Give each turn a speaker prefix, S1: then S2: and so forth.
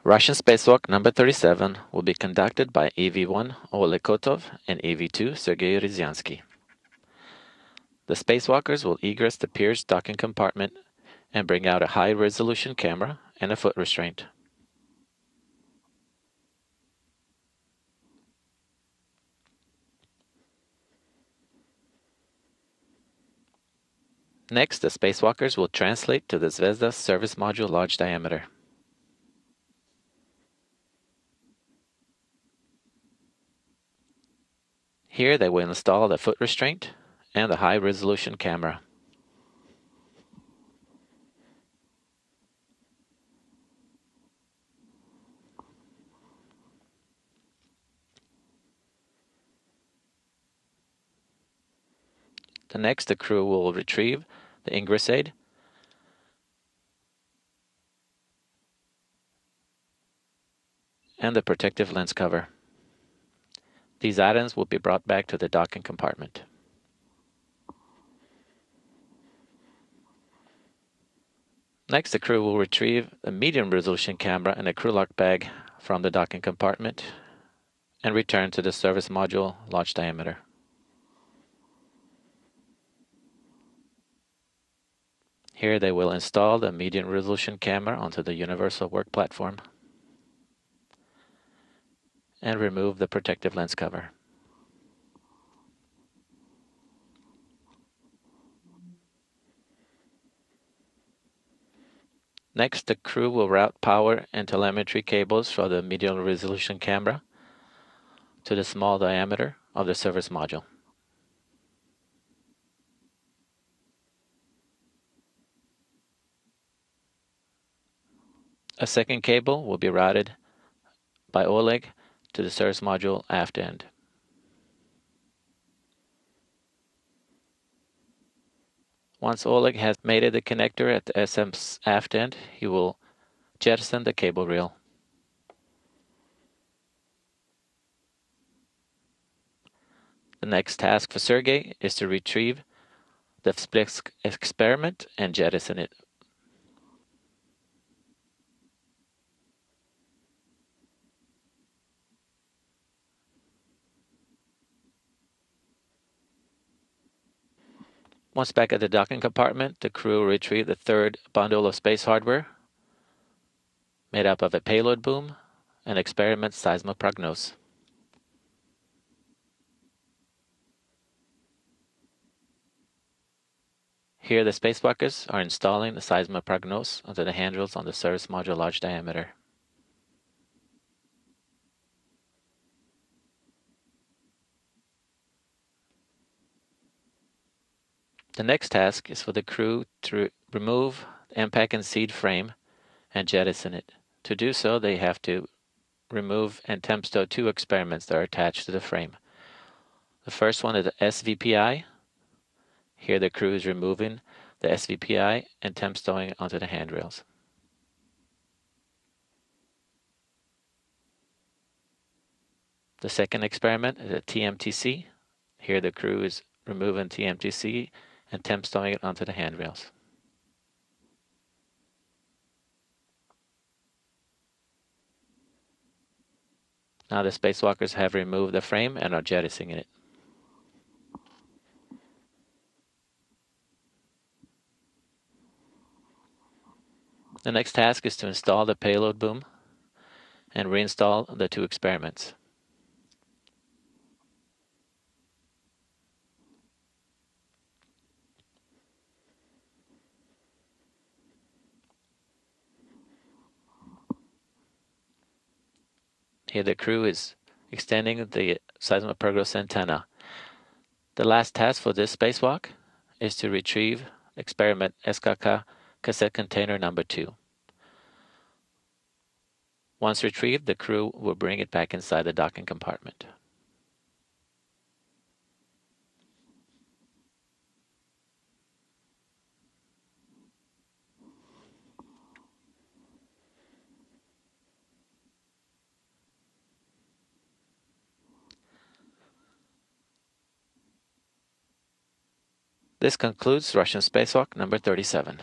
S1: Russian spacewalk number 37 will be conducted by EV-1 Oleg Kotov and EV-2 Sergei Ryziansky. The spacewalkers will egress the Pirs docking compartment and bring out a high-resolution camera and a foot restraint. Next, the spacewalkers will translate to the Zvezda service module large diameter. Here they will install the foot restraint and the high-resolution camera. Next, the crew will retrieve the ingress aid and the protective lens cover. These items will be brought back to the docking compartment. Next, the crew will retrieve a medium-resolution camera and a crew lock bag from the docking compartment and return to the service module large diameter. Here they will install the medium-resolution camera onto the universal work platform and remove the protective lens cover. Next, the crew will route power and telemetry cables from the medium-resolution camera to the small diameter of the service module. A second cable will be routed by Oleg to the service module aft end. Once Oleg has mated the connector at the SM's aft end, he will jettison the cable reel. The next task for Sergei is to retrieve the Spacewalk experiment and jettison it. Once back at the docking compartment, the crew will retrieve the third bundle of space hardware made up of a payload boom and experiment seismoprognose. Here the spacewalkers are installing the seismoprognose onto the handrails on the service module large diameter. The next task is for the crew to remove the impact and seed frame and jettison it. To do so, they have to remove and temp stow two experiments that are attached to the frame. The first one is the SVPI. Here the crew is removing the SVPI and temp stowing it onto the handrails. The second experiment is a TMTC. Here the crew is removing TMTC and temp stowing it onto the handrails. Now the spacewalkers have removed the frame and are jettisoning it. The next task is to install the payload boom and reinstall the two experiments. Here the crew is extending the seismoprognose antenna. The last task for this spacewalk is to retrieve experiment SKK cassette container number 2. Once retrieved, the crew will bring it back inside the docking compartment. This concludes Russian spacewalk number 37.